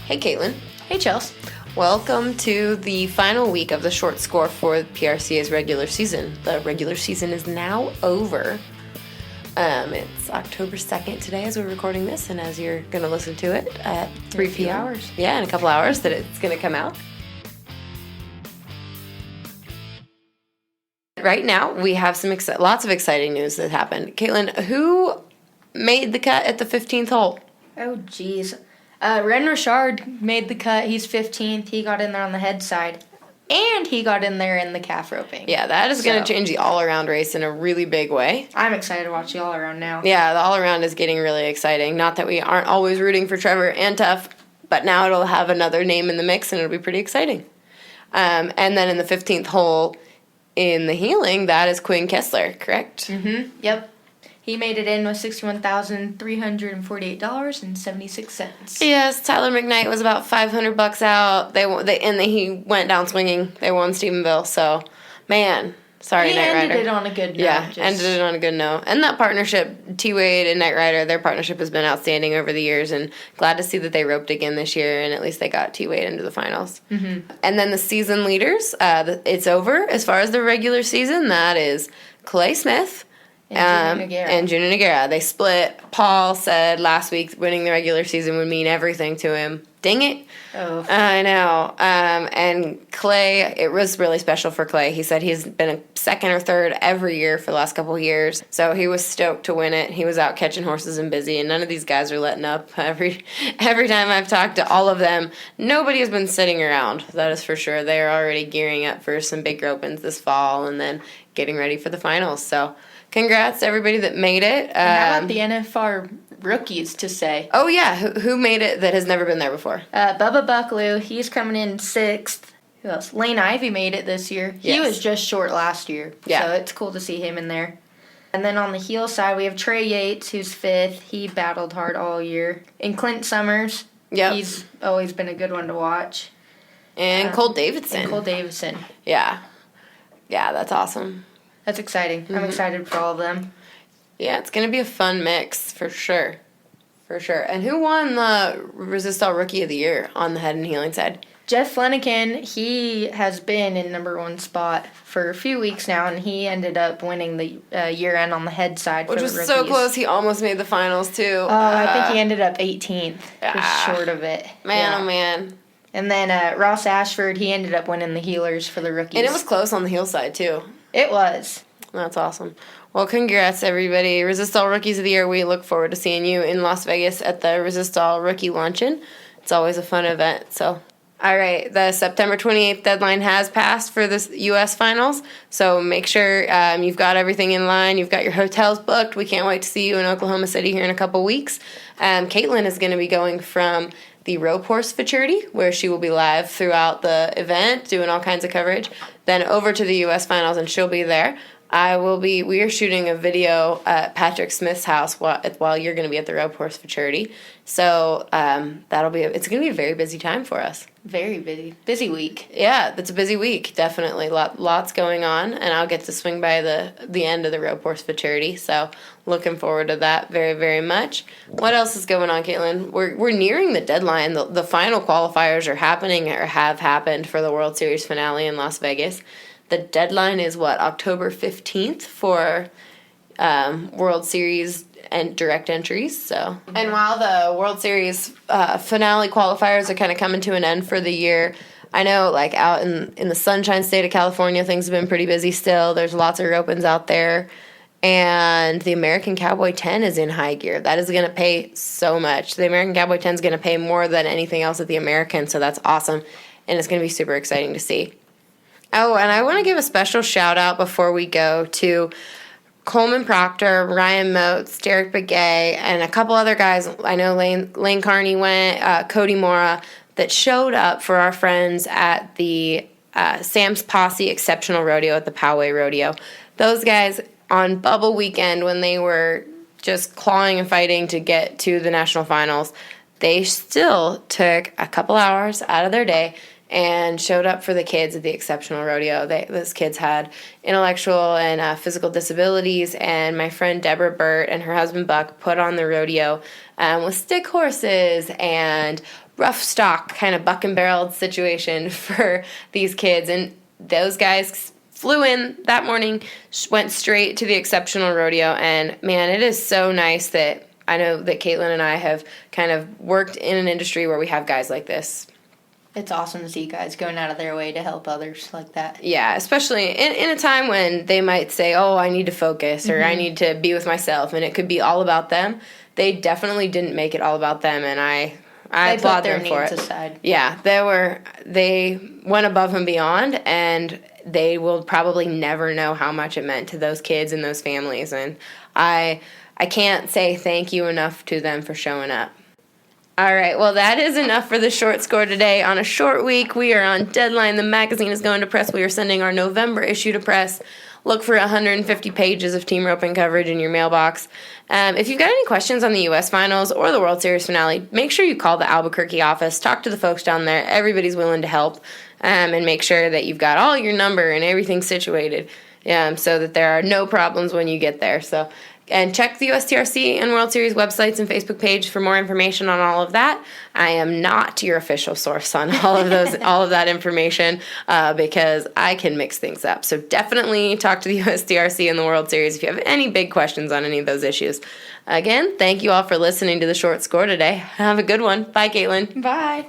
Hey, Kaitlin. Hey, Chels. Welcome to the final week of the short score for PRCA's regular season. The regular season is now over. It's October 2nd today as we're recording this, and as you're going to listen to it at 3 p.m. hours. Yeah, in a couple hours that it's going to come out. Right now, we have some lots of exciting news that happened. Kaitlin, who made the cut at the 15th hole? Oh, geez. Ren Richard made the cut. He's 15th. He got in there on the head side. And he got in there in the calf roping. Yeah, that is going to change the all-around race in a really big way. I'm excited to watch the all-around now. Yeah, the all-around is getting really exciting. Not that we aren't always rooting for Trevor and Tuff, but now it'll have another name in the mix, and it'll be pretty exciting. And then in the 15th hole in the heeling, that is Quinn Kessler, correct? Mm-hmm. Yep. He made it in with $61,348.76. Yes, Tyler McKnight was about $500 out. He went down swinging. They won Stephenville. So, man, sorry, Knight Rider. He ended it on a good note. Yeah, ended it on a good note. And that partnership, T-Wade and Knight Rider, their partnership has been outstanding over the years, and glad to see that they roped again this year, and at least they got T-Wade into the finals. Mm-hmm. And then the season leaders, it's over as far as the regular season. That is Clay Smith. And Junior Noguera. They split. Paul said last week winning the regular season would mean everything to him. Dang it. Oh. I know. And Clay, it was really special for Clay. He said he's been a second or third every year for the last couple of years. So he was stoked to win it. He was out catching horses and busy, and none of these guys are letting up. Every time I've talked to all of them, nobody has been sitting around. That is for sure. They are already gearing up for some big opens this fall and then getting ready for the finals. So congrats to everybody that made it. How about the NFR rookies to say? Oh, yeah. Who made it that has never been there before? Bubba Bucklew. He's coming in 6th. Who else? Lane Ivey made it this year. Yes. He was just short last year. Yeah. So it's cool to see him in there. And then on the heel side, we have Trey Yates, who's 5th. He battled hard all year. And Clint Summers. Yep. He's always been a good one to watch. And Cole Davidson. Yeah. Yeah, that's awesome. That's exciting. Mm-hmm. I'm excited for all of them. Yeah, it's going to be a fun mix for sure. For sure. And who won the Resistol Rookie of the Year on the head and heeling side? Jeff Flanagan, he has been in number 1 spot for a few weeks now, and he ended up winning the year-end on the head side Which for was the rookies. so close, he almost made the finals, too. I think he ended up 18th, just short of it. Man, oh man. And then Ross Ashford, he ended up winning the heelers for the rookies. And it was close on the heel side, too. It was. That's awesome. Well, congrats, everybody. Resistol Rookies of the Year, we look forward to seeing you in Las Vegas at the Resistol Rookie Luncheon. It's always a fun event, so. All right, the September 28th deadline has passed for the U.S. Finals, so make sure you've got everything in line. You've got your hotels booked. We can't wait to see you in Oklahoma City here in a couple weeks. Kaitlin is going to be going from the Rope Horse Futurity, where she will be live throughout the event, doing all kinds of coverage, then over to the U.S. Finals, and she'll be there. We are shooting a video at Patrick Smith's house while you're going to be at the Rope Horse Futurity. So it's going to be a very busy time for us. Very busy. Busy week. Yeah, it's a busy week, definitely. Lots going on, and I'll get to swing by the end of the Rope Horse Futurity. So looking forward to that very, very much. What else is going on, Kaitlin? We're nearing the deadline. The final qualifiers are happening or have happened for the World Series finale in Las Vegas. The deadline is October 15th for World Series and direct entries. So, and while the World Series finale qualifiers are kind of coming to an end for the year, I know out in the Sunshine State of California, things have been pretty busy still. There's lots of opens out there. And the American Cowboy 10 is in high gear. That is going to pay so much. The American Cowboy 10 is going to pay more than anything else at the American, so that's awesome. And it's going to be super exciting to see. Oh, and I want to give a special shout-out before we go to Coleman Proctor, Ryan Motes, Derek Begay, and a couple other guys. I know Lane Carney went, Cody Mora, that showed up for our friends at the Sam's Posse Exceptional Rodeo at the Poway Rodeo. Those guys, on Bubble Weekend, when they were just clawing and fighting to get to the national finals, they still took a couple hours out of their day and showed up for the kids at the Exceptional Rodeo. Those kids had intellectual and physical disabilities, and my friend Deborah Burt and her husband Buck put on the rodeo with stick horses and rough stock, kind of buck and barreled situation for these kids. And those guys flew in that morning, went straight to the exceptional rodeo. And man, it is so nice that I know that Kaitlin and I have kind of worked in an industry where we have guys like this. It's awesome to see guys going out of their way to help others like that. Yeah, especially in a time when they might say, oh, I need to focus or I need to be with myself, and it could be all about them. They definitely didn't make it all about them, and I applaud them for it. They put their needs aside. Yeah, they went above and beyond, and they will probably never know how much it meant to those kids and those families, and I can't say thank you enough to them for showing up. All right, well, that is enough for the short score today. On a short week, we are on deadline. The magazine is going to press. We are sending our November issue to press. Look for 150 pages of team roping coverage in your mailbox. If you've got any questions on the U.S. Finals or the World Series finale, make sure you call the Albuquerque office. Talk to the folks down there. Everybody's willing to help, and make sure that you've got all your number and everything situated so that there are no problems when you get there. And check the USTRC and World Series websites and Facebook page for more information on all of that. I am not your official source on all of that information because I can mix things up. So definitely talk to the USTRC and the World Series if you have any big questions on any of those issues. Again, thank you all for listening to the short score today. Have a good one. Bye, Kaitlin. Bye.